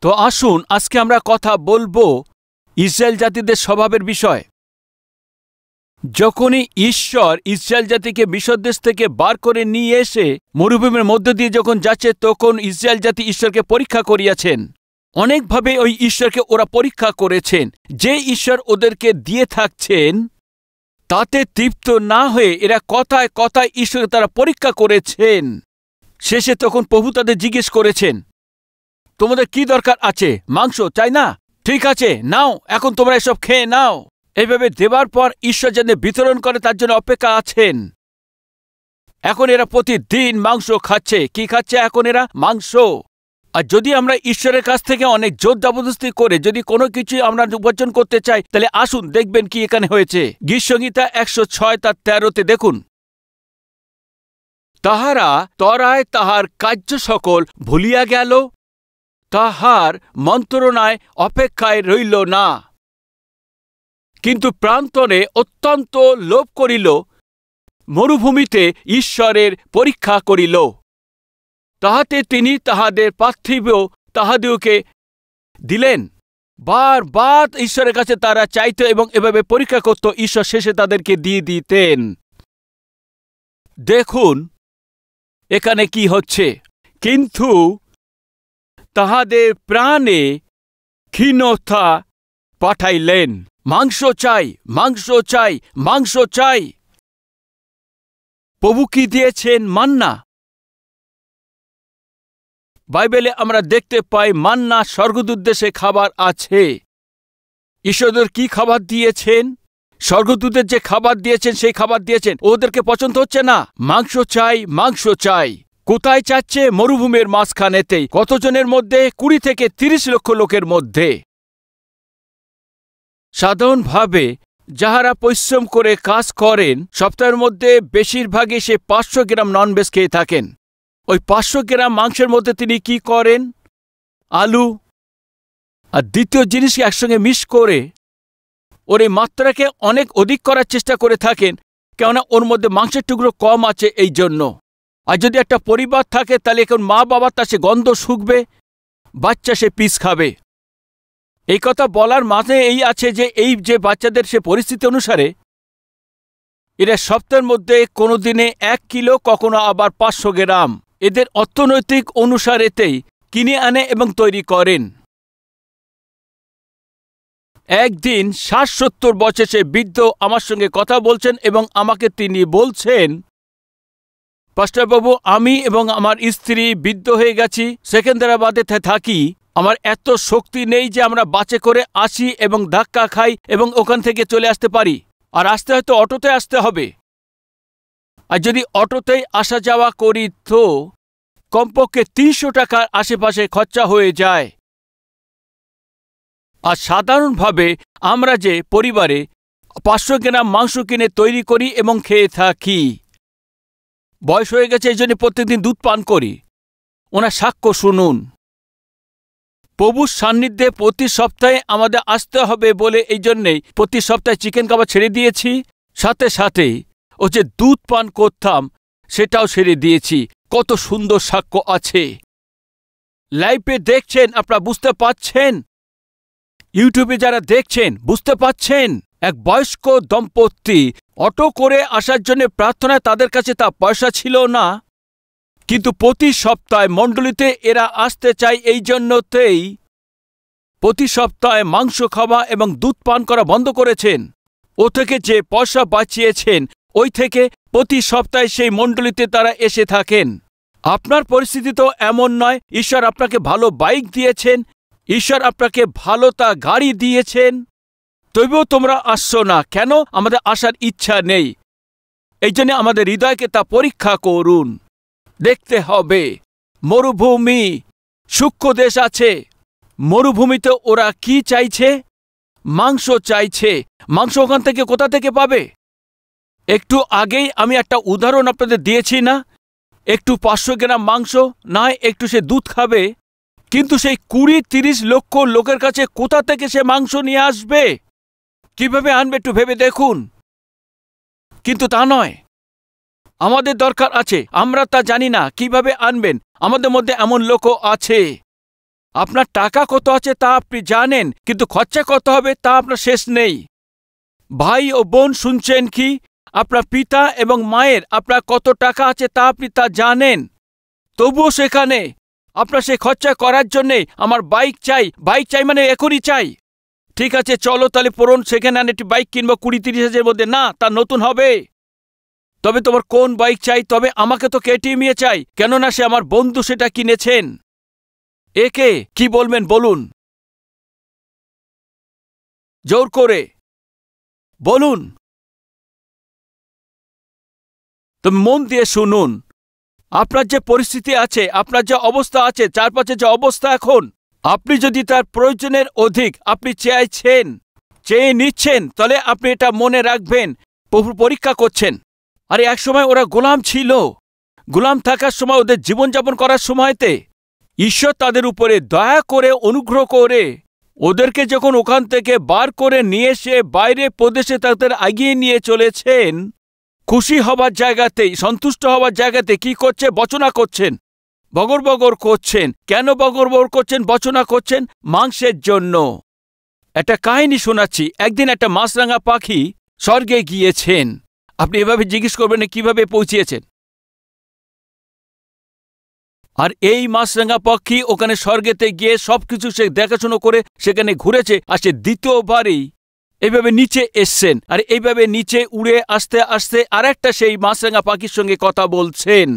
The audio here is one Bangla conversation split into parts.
তো আসুন আজকে আমরা কথা বলবো ইসরায়েল জাতিদের স্বভাবের বিষয়। যখনই ঈশ্বর ইসরায়েল জাতিকে মিশর দেশ থেকে বার করে নিয়ে এসে মরুভূমির মধ্য দিয়ে যখন যাচ্ছে, তখন ইসরায়েল জাতি ঈশ্বরকে পরীক্ষা করিয়াছেন। অনেকভাবে ওই ঈশ্বরকে ওরা পরীক্ষা করেছেন। যে ঈশ্বর ওদেরকে দিয়ে থাকছেন তাতে তৃপ্ত না হয়ে এরা কথায় কথায় ঈশ্বরকে তারা পরীক্ষা করেছেন। শেষে তখন প্রভু তাদের জিজ্ঞেস করেছেন, তোমাদের কি দরকার আছে? মাংস চাই না? ঠিক আছে, নাও, এখন তোমরা এসব খেয়ে নাও। এইভাবে দেবার পর ঈশ্বর যেন বিতরণ করে তার জন্য অপেক্ষা আছেন। এখন এরা প্রতিদিন মাংস খাচ্ছে। কি খাচ্ছে এখন এরা? মাংস। আর যদি আমরা ঈশ্বরের কাছ থেকে অনেক জোর জবরদস্তি করে যদি কোনো কিছু আমরা উপার্জন করতে চাই, তাহলে আসুন দেখবেন কি এখানে হয়েছে। গীতসংহিতা 106:13 দেখুন, তাহারা তরায় তাহার কার্য সকল ভুলিয়া গেল, তাহার মন্ত্রণায় অপেক্ষায় রইল না, কিন্তু প্রান্তরে অত্যন্ত লোভ করিল, মরুভূমিতে ঈশ্বরের পরীক্ষা করিল। তাহাতে তিনি তাহাদের পার্থিব তাহাদিওকে দিলেন। বারবার ঈশ্বরের কাছে তারা চাইত এবং এভাবে পরীক্ষা করত। ঈশ্বর শেষে তাদেরকে দিয়ে দিতেন। দেখুন এখানে কি হচ্ছে। কিন্তু তাহাদের প্রাণে ক্ষীণতা পাঠাইলেন। মাংস চাই, মাংস চাই, মাংস চাই। প্রভু কি দিয়েছেন? মান্না। বাইবেলে আমরা দেখতে পাই মান্না স্বর্গদূতদেশে খাবার আছে। ঈশ্বরদের কি খাবার দিয়েছেন? স্বর্গদূতের যে খাবার দিয়েছেন সেই খাবার দিয়েছেন। ওদেরকে পছন্দ হচ্ছে না। মাংস চাই, মাংস চাই। কোথায় চাচ্ছে? মরুভূমির মাঝখানেতেই। কতজনের মধ্যে? 20 থেকে 30 লক্ষ লোকের মধ্যে। সাধারণভাবে যাহারা পরিশ্রম করে কাজ করেন, সপ্তাহের মধ্যে বেশিরভাগই সে 500 গ্রাম ননভেজ খেয়ে থাকেন। ওই 500 গ্রাম মাংসের মধ্যে তিনি কি করেন? আলু আর দ্বিতীয় জিনিসকে একসঙ্গে মিশ করে ওর এই মাত্রাকে অনেক অধিক করার চেষ্টা করে থাকেন, কেননা ওর মধ্যে মাংসের টুকরো কম আছে এই জন্য। আর যদি একটা পরিবার থাকে তাহলে এখন মা বাবা তার সে গন্ধ শুকবে, বাচ্চা সে পিস খাবে। এই কথা বলার মাঝে এই আছে যে এই যে বাচ্চাদের সে পরিস্থিতি অনুসারে এরা সপ্তাহের মধ্যে কোনো দিনে 1 কিলো, কখনো আবার 500 গ্রাম এদের অর্থনৈতিক অনুসারেতেই কিনে আনে এবং তৈরি করেন। একদিন 60-70 বছর সে বৃদ্ধ আমার সঙ্গে কথা বলছেন এবং আমাকে তিনি বলছেন, পাস্টারবাবু, আমি এবং আমার স্ত্রী বৃদ্ধ হয়ে গেছি, সেকেন্দ্রাবাদে থাকি। আমার এত শক্তি নেই যে আমরা বাসে করে আসি এবং ধাক্কা খাই এবং ওখান থেকে চলে আসতে পারি। আর আসতে হয়তো অটোতে আসতে হবে। আর যদি অটোতেই আসা যাওয়া করি তো কমপক্ষে 300 টাকার আশেপাশে খরচা হয়ে যায়। আর সাধারণভাবে আমরা যে পরিবারে 500 গ্রাম মাংস কিনে তৈরি করি এবং খেয়ে থাকি। বয়স হয়ে গেছে এই জন্য প্রত্যেকদিন দুধ পান করি। ওনার সাক্ষ্য শুনুন। প্রভুর সান্নিধ্যে প্রতি সপ্তাহে আমাদের আসতে হবে বলে এই জন্যেই প্রতি সপ্তাহে চিকেন কাবাব ছেড়ে দিয়েছি। সাথে সাথেই ও যে দুধ পান করতাম সেটাও ছেড়ে দিয়েছি। কত সুন্দর সাক্ষ্য আছে। লাইভে দেখছেন, আপনারা বুঝতে পাচ্ছেন? ইউটিউবে যারা দেখছেন বুঝতে পাচ্ছেন? এক বয়স্ক দম্পতি অটো করে আসার জন্য প্রার্থনায় তাদের কাছে তা পয়সা ছিল না, কিন্তু প্রতি সপ্তাহে মণ্ডলীতে এরা আসতে চায়। এই জন্যতেই প্রতি সপ্তাহে মাংস খাওয়া এবং দুধ পান করা বন্ধ করেছেন। ও থেকে যে পয়সা বাঁচিয়েছেন ওই থেকে প্রতি সপ্তাহে সেই মণ্ডলীতে তারা এসে থাকেন। আপনার পরিস্থিতি তো এমন নয়। ঈশ্বর আপনাকে ভালো বাইক দিয়েছেন, ঈশ্বর আপনাকে ভালো তা গাড়ি দিয়েছেন, তবুও তোমরা আসছো না কেন? আমাদের আসার ইচ্ছা নেই। এই জন্য আমাদের হৃদয়কে তা পরীক্ষা করুন। দেখতে হবে মরুভূমি সূক্ষ্ম দেশ আছে। মরুভূমিতে ওরা কি চাইছে? মাংস চাইছে। মাংস ওখান থেকে কোথা থেকে পাবে? একটু আগেই আমি একটা উদাহরণ আপনাদের দিয়েছি না? একটু 500 গ্রাম মাংস নয়, একটু সে দুধ খাবে, কিন্তু সেই 20-30 লক্ষ লোকের কাছে কোথা থেকে সে মাংস নিয়ে আসবে? কিভাবে আনবে একটু ভেবে দেখুন। কিন্তু তা নয়, আমাদের দরকার আছে। আমরা তা জানি না কিভাবে আনবেন। আমাদের মধ্যে এমন লোকও আছে। আপনার টাকা কত আছে তা আপনি জানেন, কিন্তু খরচা কত হবে তা আপনার শেষ নেই। ভাই ও বোন শুনছেন কি? আপনার পিতা এবং মায়ের আপনার কত টাকা আছে তা আপনি তা জানেন, তবুও সেখানে আপনার সেই খরচা করার জন্যে আমার বাইক চাই মানে এখনই চাই। ঠিক আছে, চলো তাহলে পড়ুন, সেখানে একটি বাইক কিনবো 20-30 হাজারের মধ্যে। না, তা নতুন হবে। তবে তোমার কোন বাইক চাই? তবে আমাকে তো KTM চাই, কেননা সে আমার বন্ধু সেটা কিনেছেন। একে কি বলবেন বলুন, জোর করে বলুন। তুমি মন দিয়ে শুনুন, আপনার যে পরিস্থিতি আছে, আপনার যে অবস্থা আছে, চারপাশে যে অবস্থা এখন, আপনি যদি তার প্রয়োজনের অধিক আপনি চেয়ে নিচ্ছেন, তাহলে আপনি এটা মনে রাখবেন, প্রভু পরীক্ষা করছেন। আরে একসময় ওরা গোলাম ছিল, গোলাম থাকার সময়, ওদের জীবনযাপন করার সময়তে ঈশ্বর তাদের উপরে দয়া করে, অনুগ্রহ করে ওদেরকে যখন ওখান থেকে বার করে নিয়ে এসে বাইরে প্রদেশে তাদের এগিয়ে নিয়ে চলেছেন, খুশি হবার জায়গাতেই, সন্তুষ্ট হবার জায়গাতে কি করছে? বচনা করছেন, বগর বগর করছেন। কেন বগর বগর করছেন, বচনা করছেন? মাংসের জন্য। একটা কাহিনী শোনাচ্ছি। একদিন একটা মাছরাঙা পাখি স্বর্গে গিয়েছেন। আপনি এভাবে জিজ্ঞেস করবেন কিভাবে পৌঁছিয়েছেন। আর এই মাছরাঙা পাখি ওখানে স্বর্গেতে গিয়ে সবকিছু সে দেখাশুনো করে সেখানে ঘুরেছে, আর সে দ্বিতীয়বারই এইভাবে নিচে এসছেন। আর এইভাবে নিচে উড়ে আস্তে আস্তে আরেকটা সেই মাছরাঙা পাখির সঙ্গে কথা বলছেন।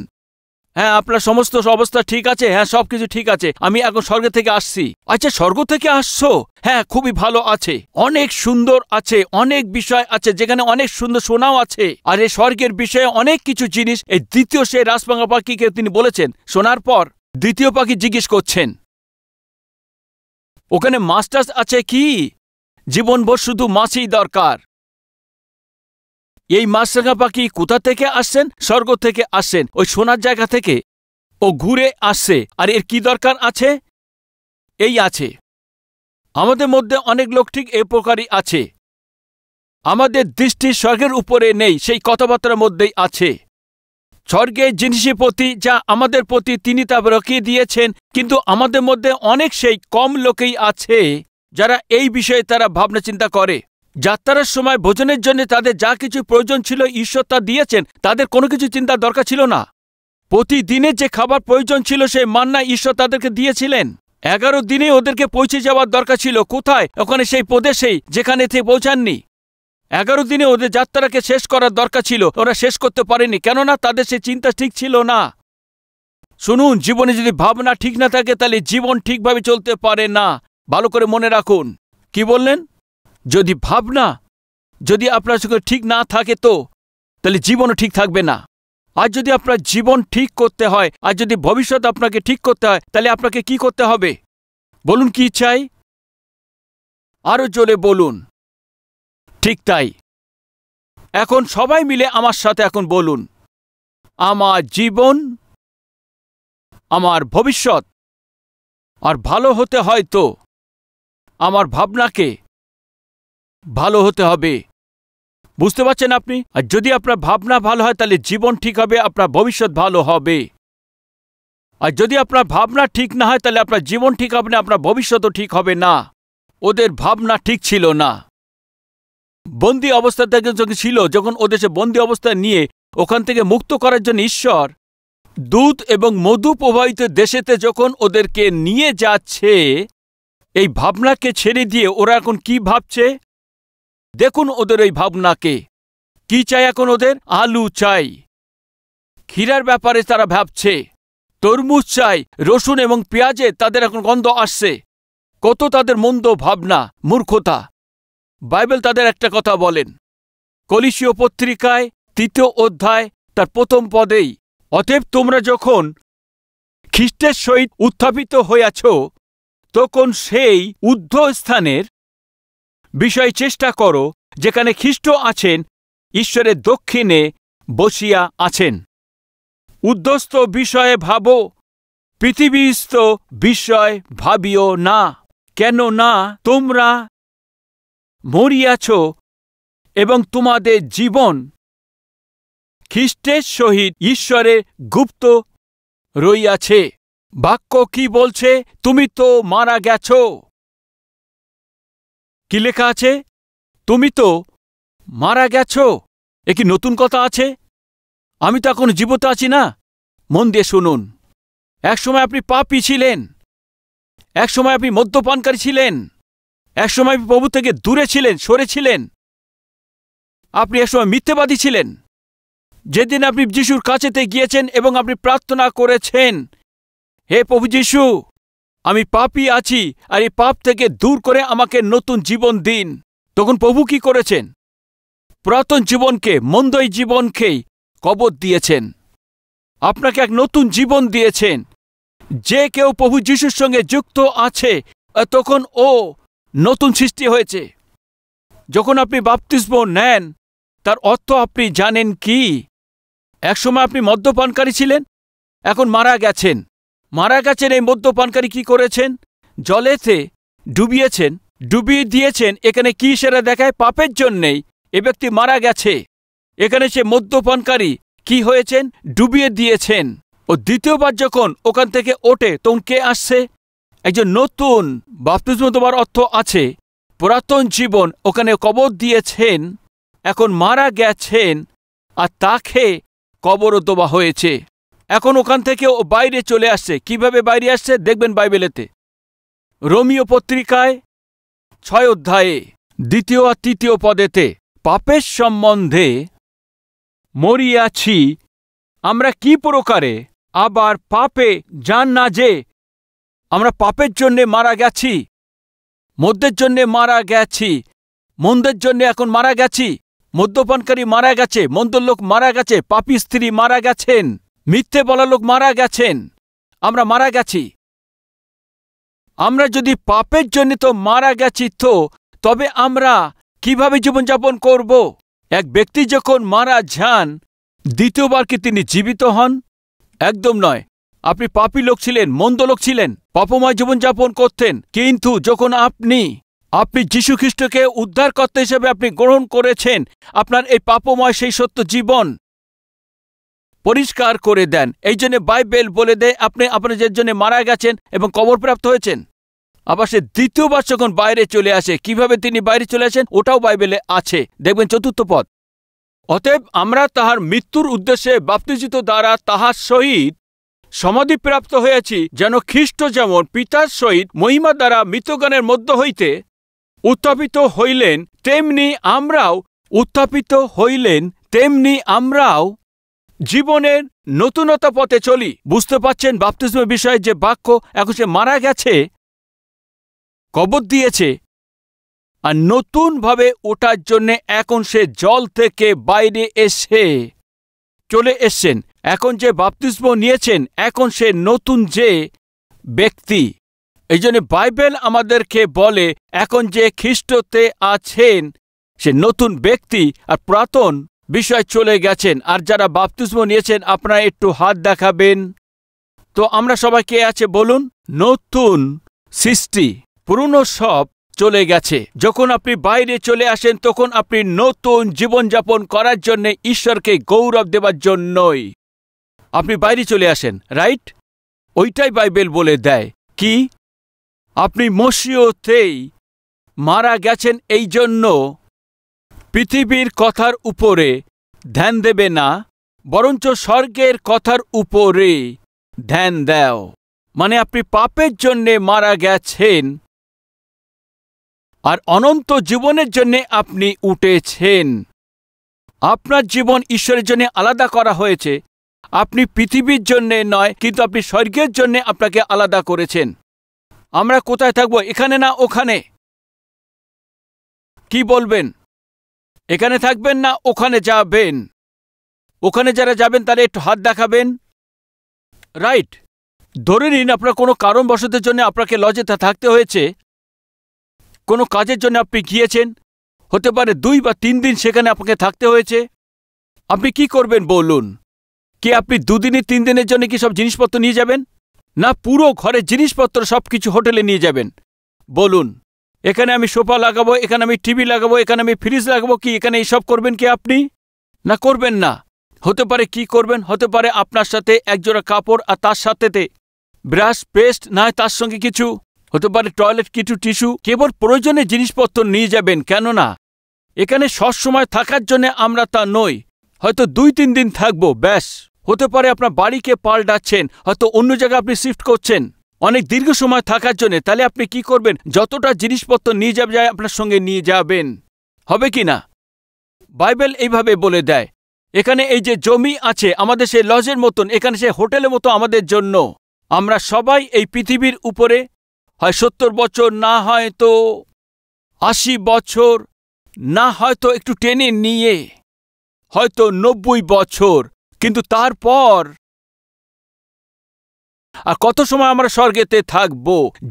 হ্যাঁ, আপনার সমস্ত অবস্থা ঠিক আছে? হ্যাঁ, সবকিছু ঠিক আছে, আমি এখন স্বর্গ থেকে আসছি। আচ্ছা, স্বর্গ থেকে আসছো? হ্যাঁ, খুবই ভালো আছে, অনেক সুন্দর আছে, অনেক বিষয় আছে, যেখানে অনেক সুন্দর শোনাও আছে। আর এই স্বর্গের বিষয়ে অনেক কিছু জিনিস এই দ্বিতীয় সেই রাজপাঙ্গা পাখিকে তিনি বলেছেন। শোনার পর দ্বিতীয় পাখি জিজ্ঞেস করছেন, ওখানে মাছ টাছ আছে কি? জীবনভর শুধু মাছই দরকার। এই মাছরাঙা পাখি কোথা থেকে আসছেন? স্বর্গ থেকে আসছেন, ওই সোনার জায়গা থেকে ও ঘুরে আসছে। আর এর কি দরকার আছে? এই আছে। আমাদের মধ্যে অনেক লোক ঠিক এই প্রকারই আছে। আমাদের দৃষ্টি স্বর্গের উপরে নেই, সেই কথাবার্তার মধ্যেই আছে। স্বর্গের জিনিসের প্রতি যা আমাদের প্রতি তিনি তা রকিয়ে দিয়েছেন, কিন্তু আমাদের মধ্যে অনেক সেই কম লোকেই আছে যারা এই বিষয়ে তারা ভাবনা চিন্তা করে। যাত্রার সময় ভোজনের জন্য তাদের যা কিছু প্রয়োজন ছিল ঈশ্বর তা দিয়েছেন, তাদের কোনো কিছু চিন্তার দরকার ছিল না। প্রতিদিনের যে খাবার প্রয়োজন ছিল সেই মান্না ঈশ্বর তাদেরকে দিয়েছিলেন। 11 দিনে ওদেরকে পৌঁছে যাওয়ার দরকার ছিল। কোথায়? ওখানে সেই প্রদেশেই যেখানে থেকে পৌঁছাননি। 11 দিনে ওদের যাত্রাকে শেষ করার দরকার ছিল, ওরা শেষ করতে পারেনি, কেননা তাদের সেই চিন্তা ঠিক ছিল না। শুনুন, জীবনে যদি ভাবনা ঠিক না থাকে তাহলে জীবন ঠিকভাবে চলতে পারে না। ভালো করে মনে রাখুন। কি বললেন? যদি ভাবনা যদি আপনার সঙ্গে ঠিক না থাকে তো তাহলে জীবনও ঠিক থাকবে না। আর যদি আপনার জীবন ঠিক করতে হয়, আর যদি ভবিষ্যৎ আপনাকে ঠিক করতে হয়, তাহলে আপনাকে কি করতে হবে? বলুন, কি চাই? আরো জোরে বলুন। ঠিক তাই। এখন সবাই মিলে আমার সাথে এখন বলুন, আমার জীবন, আমার ভবিষ্যৎ। আর ভালো হতে হয় তো আমার ভাবনাকে ভালো হতে হবে। বুঝতে পারছেন আপনি? আর যদি আপনার ভাবনা ভালো হয় তাহলে জীবন ঠিক হবে, আপনার ভবিষ্যৎ ভালো হবে। আর যদি আপনার ভাবনা ঠিক না হয় তাহলে আপনার জীবন ঠিক হবে না, আপনার ভবিষ্যৎও ঠিক হবে না। ওদের ভাবনা ঠিক ছিল না। বন্দি অবস্থা থেকে ছিল, যখন ওদের সে বন্দি অবস্থা নিয়ে ওখান থেকে মুক্ত করার জন্য ঈশ্বর দুধ এবং মধু প্রবাহিত দেশেতে যখন ওদেরকে নিয়ে যাচ্ছে, এই ভাবনাকে ছেড়ে দিয়ে ওরা এখন কি ভাবছে দেখুন। ওদের ওই ভাবনাকে কি চাই এখন? ওদের আলু চাই, ক্ষীরার ব্যাপারে তারা ভাবছে, তরমুজ চাই, রসুন এবং পেঁয়াজে তাদের এখন গন্ধ আসছে। কত তাদের মন্দ ভাবনা, মূর্খতা। বাইবেল তাদের একটা কথা বলেন, কলিসীয় পত্রিকায় 3 অধ্যায় তার 1 পদেই, অতএব তোমরা যখন খ্রিস্টের সহিত উত্থাপিত হইয়াছ, তখন সেই ঊর্ধ্বস্থানের বিষয় চেষ্টা করো, যেখানে খ্রিস্ট আছেন, ঈশ্বরের দক্ষিণে বসিয়া আছেন। উদ্ধস্ত বিষয়ে ভাবো, পৃথিবীস্থ বিষয় ভাবিও না, কেননা তোমরা মরিয়াছ এবং তোমাদের জীবন খ্রিস্টের সহিত ঈশ্বরে গুপ্ত রইয়াছে। বাক্য কি বলছে? তুমি তো মারা গেছো। কি লেখা আছে? তুমি তো মারা গেছো। এ কি নতুন কথা আছে? আমি তো এখন জীবিত আছি না। মন দিয়ে শুনুন। একসময় আপনি পাপী ছিলেন, একসময় আপনি মদ্যপানকারী ছিলেন, একসময় আপনি প্রভু থেকে দূরে ছিলেন, সরে ছিলেন। আপনি একসময় মিথ্যেবাদী ছিলেন। যেদিন আপনি যিশুর কাছেতে গিয়েছেন এবং আপনি প্রার্থনা করেছেন, হে প্রভু যিশু, আমি পাপী আছি, আর এই পাপ থেকে দূর করে আমাকে নতুন জীবন দিন, তখন প্রভু কি করেছেন? পুরাতন জীবনকে, মন্দই জীবনকেই কবর দিয়েছেন। আপনাকে এক নতুন জীবন দিয়েছেন। যে কেউ প্রভু যিশুর সঙ্গে যুক্ত আছে, তখন ও নতুন সৃষ্টি হয়েছে। যখন আপনি বাপ্তিস্ম নেন, তার অর্থ আপনি জানেন কি? একসময় আপনি মদ্যপানকারী ছিলেন, এখন মারা গেছেন। মারা গেছেন। এই মদ্যপানকারী কি করেছেন? জলেতে ডুবিয়েছেন, ডুবিয়ে দিয়েছেন। এখানে কি সেটা দেখায়? পাপের জন্যেই এ ব্যক্তি মারা গেছে। এখানে সে মদ্যপানকারী কি হয়েছেন? ডুবিয়ে দিয়েছেন। ও দ্বিতীয়বার যখন ওখান থেকে ওঠে, তখন কে আসছে? একজন নতুন। বাপ্তিস্ম দেওয়ার অর্থ আছে পুরাতন জীবন ওখানে কবর দিয়েছেন, এখন মারা গেছেন, আর তাকে কবরও দেওয়া হয়েছে। এখন ওখান থেকে ও বাইরে চলে আসছে। কিভাবে বাইরে আসছে দেখবেন বাইবেলেতে। রোমীয় পত্রিকায় 6 অধ্যায়ে 2 আর 3 পদেতে, পাপের সম্বন্ধে মরিয়াছি আমরা কি প্রকারে, আবার পাপে জান না যে আমরা পাপের জন্যে মারা গেছি, মদ্যের জন্যে মারা গেছি, মন্দের জন্যে এখন মারা গেছি। মদ্যপানকারী মারা গেছে, মন্দের লোক মারা গেছে, পাপী স্ত্রী মারা গেছেন, মিথ্যে বলা লোক মারা গেছেন, আমরা মারা গেছি। আমরা যদি পাপের জন্য তো মারা গেছি, তো তবে আমরা কিভাবে জীবনযাপন করব? এক ব্যক্তি যখন মারা যান, দ্বিতীয়বার কি তিনি জীবিত হন? একদম নয়। আপনি পাপী লোক ছিলেন, মন্দ লোক ছিলেন, পাপময় জীবনযাপন করতেন, কিন্তু যখন আপনি যীশুখ্রিস্টকে উদ্ধারকর্তা হিসেবে আপনি গ্রহণ করেছেন, আপনার এই পাপময় সেই সত্য জীবন পরিষ্কার করে দেন। এই জন্য বাইবেল বলে দেয় আপনি আপনাদের জন্য মারা গেছেন এবং কবরপ্রাপ্ত হয়েছেন। আবার সে দ্বিতীয়বার যখন বাইরে চলে আসে, কিভাবে তিনি বাইরে চলে আসেন ওটাও বাইবেলে আছে, দেখবেন 4 পদ। অতএব আমরা তাহার মৃত্যুর উদ্দেশ্যে বাপ্তিস্ম দ্বারা তাহার সহিত সমাধিপ্রাপ্ত হয়েছি, যেন খ্রিস্ট যেমন পিতার সহিত মহিমা দ্বারা মৃতগণের মধ্য হইতে উত্থাপিত হইলেন, তেমনি আমরাও জীবনের নতুনতা পথে চলি। বুঝতে পাচ্ছেন বাপ্তিস্মের বিষয়ে যে বাক্য? এখন সে মারা গেছে, কবর দিয়েছে, আর নতুনভাবে ওঠার জন্যে এখন সে জল থেকে বাইরে এসে চলে এসছেন। এখন যে বাপ্তিস্ম নিয়েছেন, এখন সে নতুন যে ব্যক্তি। এই জন্য বাইবেল আমাদেরকে বলে এখন যে খ্রিস্টতে আছেন সে নতুন ব্যক্তি, আর পুরাতন বিষয় চলে গেছেন। আর যারা বাপ্তিস্ম নিয়েছেন আপনারা একটু হাত দেখাবেন। তো আমরা সবাই কে আছে বলুন? নতুন সৃষ্টি, পুরনো সব চলে গেছে। যখন আপনি বাইরে চলে আসেন, তখন আপনি নতুন জীবনযাপন করার জন্য, ঈশ্বরকে গৌরব দেবার জন্যই আপনি বাইরে চলে আসেন, রাইট? ওইটাই বাইবেল বলে দেয় কি? আপনি মসিহতেই মারা গেছেন, এই জন্য পৃথিবীর কথার উপরে ধ্যান দেবে না, বরঞ্চ স্বর্গের কথার উপরে ধ্যান দাও। মানে আপনি পাপের জন্যে মারা গেছেন, আর অনন্ত জীবনের জন্য আপনি উঠেছেন। আপনার জীবন ঈশ্বরের জন্য আলাদা করা হয়েছে। আপনি পৃথিবীর জন্যে নয়, কিন্তু আপনি স্বর্গের জন্য আপনাকে আলাদা করেছেন। আমরা কোথায় থাকব? এখানে না ওখানে? কি বলবেন? এখানে থাকবেন না ওখানে যাবেন? ওখানে যারা যাবেন তারা একটু হাত দেখাবেন, রাইট? ধরে নিন আপনার কোনো কারণবশতের জন্য আপনাকে লজে থাকতে হয়েছে, কোনো কাজের জন্য আপনি গিয়েছেন, হতে পারে 2 বা 3 দিন সেখানে আপনাকে থাকতে হয়েছে। আপনি কি করবেন বলুন? কি আপনি 2 দিন 3 দিনের জন্য কি সব জিনিসপত্র নিয়ে যাবেন? না পুরো ঘরের জিনিসপত্র সবকিছু হোটেলে নিয়ে যাবেন? বলুন, এখানে আমি সোফা লাগাবো, এখানে আমি টিভি লাগাবো, এখানে আমি ফ্রিজ লাগাবো, কি এখানে এইসব করবেন কি আপনি? না, করবেন না। হতে পারে কি করবেন? হতে পারে আপনার সাথে একজোড়া কাপড়, আর তার সাথেতে ব্রাশ, পেস্ট, না তার সঙ্গে কিছু হতে পারে টয়লেট, কিছু টিস্যু, কেবল প্রয়োজনীয় জিনিসপত্র নিয়ে যাবেন। কেননা এখানে সবসময় থাকার জন্য আমরা তা নই, হয়তো 2-3 দিন থাকবো, ব্যাস। হতে পারে আপনার বাড়িকে পাল্টাচ্ছেন, হয়তো অন্য জায়গায় আপনি শিফট করছেন অনেক দীর্ঘ সময় থাকার জন্য। তাহলে আপনি কি করবেন? যতটা জিনিসপত্র নিয়ে যাবে যায় আপনার সঙ্গে নিয়ে যাবেন, হবে কি না? বাইবেল এইভাবে বলে দেয়। এখানে এই যে জমি আছে আমাদের সেই লজের মতন, এখানে সেই হোটেলের মতো আমাদের জন্য। আমরা সবাই এই পৃথিবীর উপরে হয় 70 বছর, না হয়তো 80 বছর, না হয়তো একটু টেনে নিয়ে হয়তো 90 বছর, কিন্তু তারপর আর কত সময় আমরা স্বর্গেতে থাকব?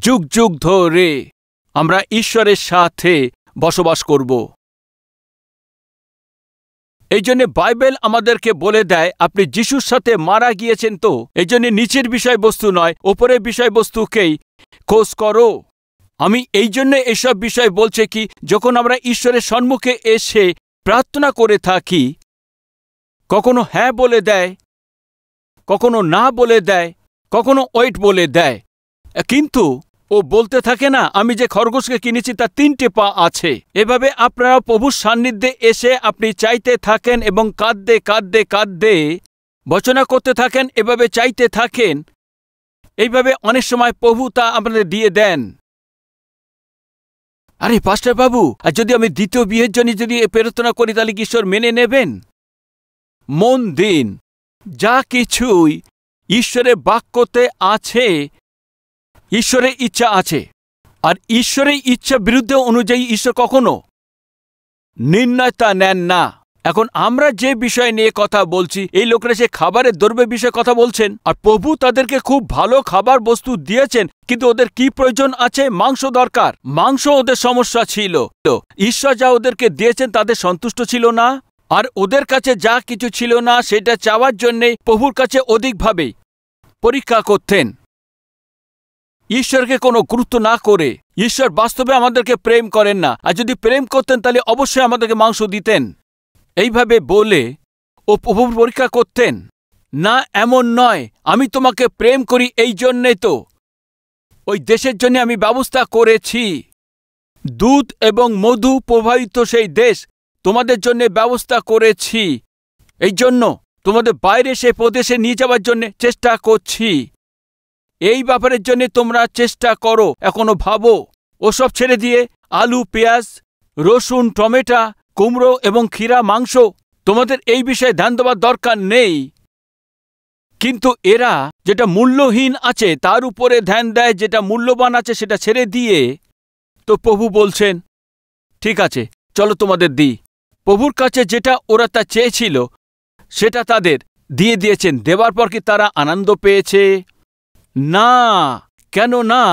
যুগ যুগ ধরে আমরা ঈশ্বরের সাথে বসবাস করব। এই জন্য বাইবেল আমাদেরকে বলে দেয় আপনি যিশুর সাথে মারা গিয়েছেন, তো এই জন্য নিচের বিষয়বস্তু নয়, ওপরের বিষয়বস্তুকেই খোঁজ করো। আমি এই জন্য এসব বিষয় বলছে কি, যখন আমরা ঈশ্বরের সম্মুখে এসে প্রার্থনা করে থাকি, কখনো হ্যাঁ বলে দেয়, কখনো না বলে দেয়, কখনো ওয়েট বলে দেয়, কিন্তু ও বলতে থাকে না আমি যে খরগোশকে কিনেছি তার 3টে পা আছে। এভাবে আপনারা প্রভুর সান্নিধ্যে এসে আপনি চাইতে থাকেন এবং কাঁদতে কাঁদতে কাঁদতে বচনা করতে থাকেন, এভাবে চাইতে থাকেন। এইভাবে অনেক সময় প্রভু তা আপনাদের দিয়ে দেন। আরে পাস্টার বাবু, আর যদি আমি দ্বিতীয় বিয়ের জন্য যদি প্রার্থনা করি তাহলে কি ঈশ্বর মেনে নেবেন? মন দিন, যা কিছুই ঈশ্বরের বাক্যতে আছে, ঈশ্বরের ইচ্ছা আছে, আর ঈশ্বরের ইচ্ছা বিরুদ্ধে অনুযায়ী ঈশ্বর কখনো নির্ণয় তা নেন না। এখন আমরা যে বিষয় নিয়ে কথা বলছি, এই লোকেরা সে খাবারের দ্রব্যের বিষয়ে কথা বলছেন, আর প্রভু তাদেরকে খুব ভালো খাবার বস্তু দিয়েছেন, কিন্তু ওদের কি প্রয়োজন আছে? মাংস দরকার। মাংস ওদের সমস্যা ছিল। ঈশ্বর যা ওদেরকে দিয়েছেন তাদের সন্তুষ্ট ছিল না, আর ওদের কাছে যা কিছু ছিল না সেটা চাওয়ার জন্যে প্রভুর কাছে অধিকভাবে পরীক্ষা করতেন। ঈশ্বরকে কোনো গুরুত্ব না করে, ঈশ্বর বাস্তবে আমাদেরকে প্রেম করেন না, আর যদি প্রেম করতেন তাহলে অবশ্যই আমাদেরকে মাংস দিতেন। এইভাবে বলে ও প্রভুর পরীক্ষা করতেন। না, এমন নয়, আমি তোমাকে প্রেম করি এই জন্যে তো ওই দেশের জন্য আমি ব্যবস্থা করেছি, দুধ এবং মধু প্রবাহিত সেই দেশ তোমাদের জন্য ব্যবস্থা করেছি, এই জন্য তোমাদের বাইরে সেই প্রদেশে নিয়ে যাওয়ার জন্য চেষ্টা করছি। এই ব্যাপারের জন্য তোমরা চেষ্টা করো, এখনো ভাবো। ওসব ছেড়ে দিয়ে আলু, পেঁয়াজ, রসুন, টমেটো, কুমড়ো এবং ক্ষীরা, মাংস, তোমাদের এই বিষয়ে ধ্যান দেওয়ার দরকার নেই। কিন্তু এরা যেটা মূল্যহীন আছে তার উপরে ধ্যান দেয়, যেটা মূল্যবান আছে সেটা ছেড়ে দিয়ে। তো প্রভু বলছেন ঠিক আছে, চলো তোমাদের দিই। প্রভুর কাছে যেটা ওরা তা চেয়েছিল সেটা তাদের দিয়ে দিয়েছেন। দেওয়ার পর কি তারা আনন্দ পেয়েছে? না। কেন না?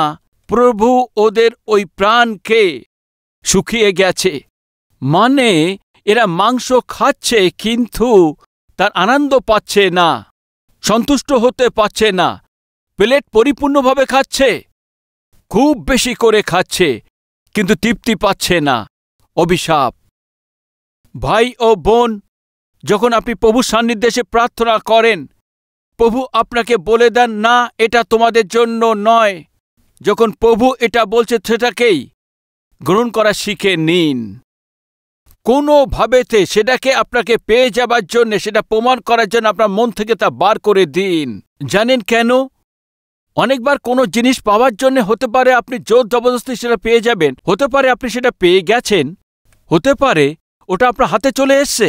প্রভু ওদের ওই প্রাণকে শুকিয়ে গেছে। মানে এরা মাংস খাচ্ছে কিন্তু তার আনন্দ পাচ্ছে না, সন্তুষ্ট হতে পারছে না। প্লেট পরিপূর্ণভাবে খাচ্ছে, খুব বেশি করে খাচ্ছে, কিন্তু তৃপ্তি পাচ্ছে না। অভিশাপ। ভাই ও বোন, যখন আপনি প্রভুর সান্নিধ্যে এসে প্রার্থনা করেন, প্রভু আপনাকে বলে দেন না এটা তোমাদের জন্য নয়। যখন প্রভু এটা বলছে সেটাকেই গ্রহণ করা শিখে নিন। কোনোভাবেতে সেটাকে আপনাকে পেয়ে যাবার জন্য, সেটা প্রমাণ করার জন্য আপনার মন থেকে তা বার করে দিন। জানেন কেন? অনেকবার কোনো জিনিস পাওয়ার জন্য হতে পারে আপনি জোর জবরদস্তি সেটা পেয়ে যাবেন, হতে পারে আপনি সেটা পেয়ে গেছেন, হতে পারে ওটা আপনার হাতে চলে এসছে,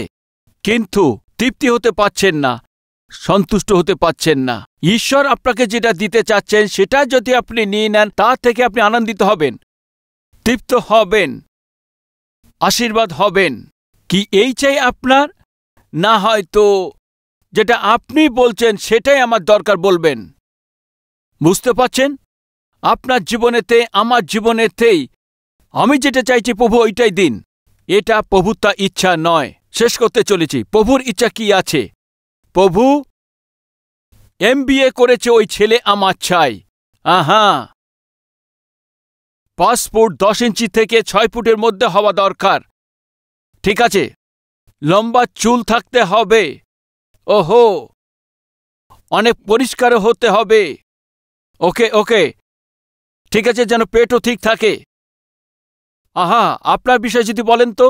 কিন্তু তৃপ্তি হতে পারছেন না, সন্তুষ্ট হতে পারছেন না। ঈশ্বর আপনাকে যেটা দিতে চাচ্ছেন সেটা যদি আপনি নিয়ে নেন, তা থেকে আপনি আনন্দিত হবেন, তৃপ্ত হবেন, আশীর্বাদ হবেন। কি এই চাই আপনার? না হয়তো যেটা আপনি বলছেন সেটাই আমার দরকার বলবেন। বুঝতে পারছেন? আপনার জীবনেতে, আমার জীবনেতেই আমি যেটা চাইছি প্রভু ওইটাই দিন। এটা প্রভুর তা ইচ্ছা নয়। শেষ করতে চলেছি। প্রভুর ইচ্ছা কি আছে? প্রভু MBA করেছে ওই ছেলে আমার চাই। আহা, 5 ফুট 10 ইঞ্চি থেকে 6 ফুটের মধ্যে হওয়া দরকার। ঠিক আছে, লম্বা চুল থাকতে হবে। ওহো, অনেক পরিষ্কার হতে হবে। ওকে ওকে, ঠিক আছে, যেন পেটও ঠিক থাকে। আহা, আপনার বিষয় যদি বলেন তো,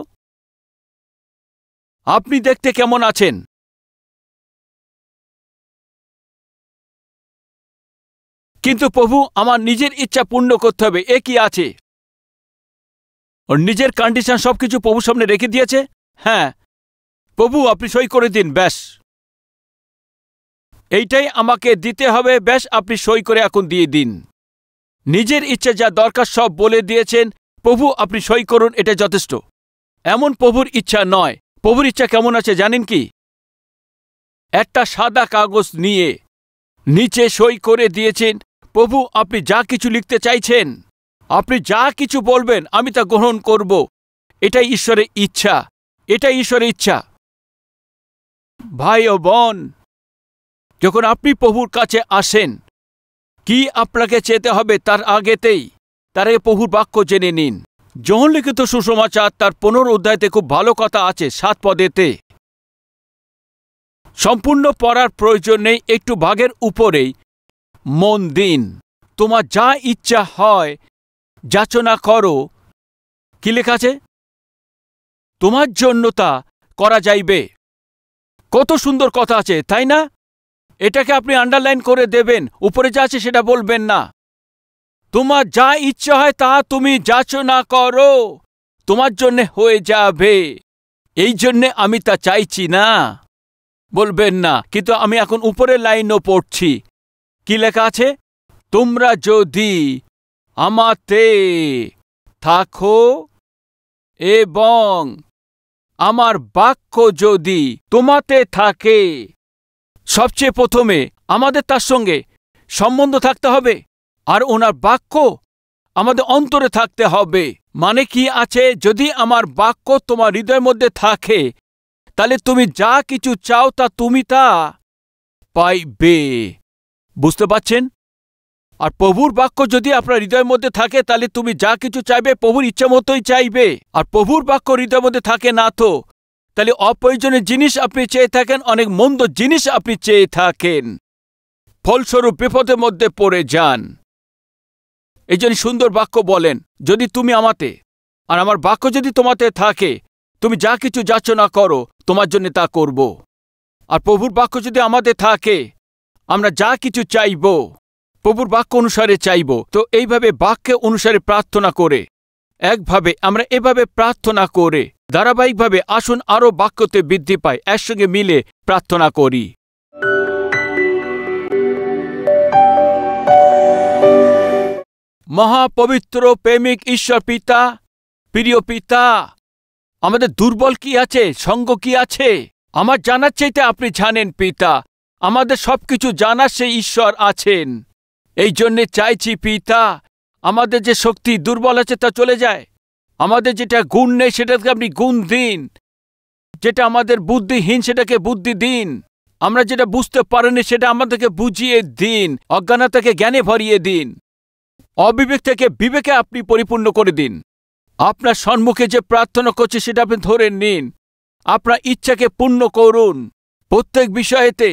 আপনি দেখতে কেমন আছেন? কিন্তু প্রভু, আমার নিজের ইচ্ছা পূর্ণ করতে হবে, এ কি আছে? ওর নিজের কন্ডিশন সবকিছু প্রভুর সামনে রেখে দিয়েছে। হ্যাঁ প্রভু, আপনি সই করে দিন, ব্যাস এইটাই আমাকে দিতে হবে, ব্যাস আপনি সই করে এখন দিয়ে দিন। নিজের ইচ্ছে যা দরকার সব বলে দিয়েছেন, প্রভু আপনি সই করুন, এটা যথেষ্ট। এমন প্রভুর ইচ্ছা নয়। প্রভুর ইচ্ছা কেমন আছে জানেন কি? একটা সাদা কাগজ নিয়ে নিচে সই করে দিয়েছেন, প্রভু আপনি যা কিছু লিখতে চাইছেন, আপনি যা কিছু বলবেন আমি তা গ্রহণ করব। এটাই ঈশ্বরের ইচ্ছা, এটাই ঈশ্বরের ইচ্ছা। ভাই ও বোন, যখন আপনি প্রভুর কাছে আসেন, কি আপনাকে চেতে হবে তার আগেতেই, তার আগে প্রভুর বাক্য জেনে নিন। যোহন লিখিত সুসমাচার তার 15 অধ্যায়তে খুব ভালো কথা আছে 7 পদেতে। সম্পূর্ণ পড়ার প্রয়োজন নেই, একটু ভাগের উপরেই মন দিন। তোমার যা ইচ্ছা হয় যাচনা করো। কি লেখা আছে? তোমার জন্য তা করা যাইবে। কত সুন্দর কথা আছে, তাই না? এটাকে আপনি আন্ডারলাইন করে দেবেন, উপরে যা আছে সেটা বলবেন না। তোমার যা ইচ্ছা হয় তা তুমি যাচনা করো, তোমার জন্য হয়ে যাবে। এই জন্যে আমি তা চাইছি না বলবেন না, কিন্তু আমি এখন উপরের লাইনও পড়ছি। কি লেখা আছে? তোমরা যদি আমাতে থাকো এবং আমার বাক্য যদি তোমাতে থাকে। সবচেয়ে প্রথমে আমাদের তার সঙ্গে সম্বন্ধ থাকতে হবে, আর ওনার বাক্য আমাদের অন্তরে থাকতে হবে। মানে কি আছে? যদি আমার বাক্য তোমার হৃদয়ের মধ্যে থাকে, তাহলে তুমি যা কিছু চাও তা তুমি তা পাইবে। বুঝতে পারছেন? আর প্রভুর বাক্য যদি আপনার হৃদয়ের মধ্যে থাকে, তাহলে তুমি যা কিছু চাইবে প্রভুর ইচ্ছা মতোই চাইবে। আর প্রভুর বাক্য হৃদয়ের মধ্যে থাকে না তো, তাহলে অপ্রয়োজনীয় জিনিস আপনি চেয়ে থাকেন, অনেক মন্দ জিনিস আপনি চেয়ে থাকেন, ফলস্বরূপ বিপদের মধ্যে পড়ে যান। এই জন্য সুন্দর বাক্য বলেন, যদি তুমি আমাতে আর আমার বাক্য যদি তোমাতে থাকে, তুমি যা কিছু যাচনা করো, তোমার জন্য তা করব। আর প্রভুর বাক্য যদি আমাদের থাকে, আমরা যা কিছু চাইব প্রভুর বাক্য অনুসারে চাইব। তো এইভাবে বাক্য অনুসারে প্রার্থনা করে, একভাবে আমরা এভাবে প্রার্থনা করে ধারাবাহিকভাবে আসুন আরও বাক্যতে বৃদ্ধি পায়, একসঙ্গে মিলে প্রার্থনা করি। মহাপবিত্র প্রেমিক ঈশ্বর পিতা, প্রিয় পিতা, আমাদের দুর্বল কি আছে, সঙ্গ কি আছে আমার জানার চাইতে আপনি জানেন পিতা। আমাদের সবকিছু জানার সেই ঈশ্বর আছেন। এই জন্যে চাইছি পিতা, আমাদের যে শক্তি দুর্বল আছে তা চলে যায়। আমাদের যেটা গুণ নেই সেটাকে আপনি গুণ দিন, যেটা আমাদের বুদ্ধিহীন সেটাকে বুদ্ধি দিন, আমরা যেটা বুঝতে পারিনি সেটা আমাদেরকে বুঝিয়ে দিন, অজ্ঞানতাকে জ্ঞানে ভরিয়ে দিন, অবিবেক থেকে বিবেকে আপনি পরিপূর্ণ করে দিন। আপনার সম্মুখে যে প্রার্থনা করছে সেটা আপনি ধরে নিন। আপনার ইচ্ছাকে পূর্ণ করুন, প্রত্যেক বিষয়েতে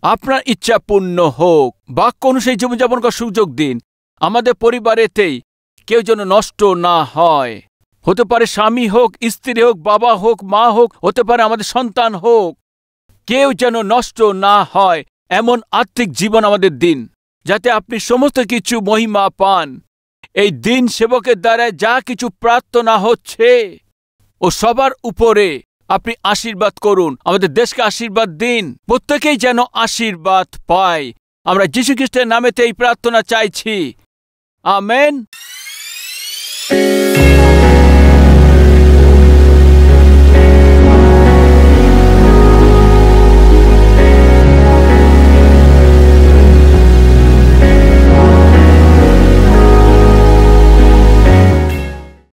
আপনার ইচ্ছা পূর্ণ হোক। বাক্য অনুযায়ী জীবনযাপন করার সুযোগ দিন। আমাদের পরিবারেতেই কেউ যেন নষ্ট না হয়। হতে পারে স্বামী হোক, স্ত্রী হোক, বাবা হোক, মা হোক, হতে পারে আমাদের সন্তান হোক, কেউ যেন নষ্ট না হয় এমন আত্মিক জীবন আমাদের দিন, যাতে আপনি সমস্ত কিছু মহিমা পান। এই দিন সেবকের দ্বারা যা কিছু প্রার্থনা হচ্ছে ও সবার উপরে আপনি আশীর্বাদ করুন। আমাদের দেশকে আশীর্বাদ দিন, প্রত্যেকেই যেন আশীর্বাদ পায়। আমরা যীশু খ্রিস্টের নামেতে এই প্রার্থনা চাইছি, আমেন।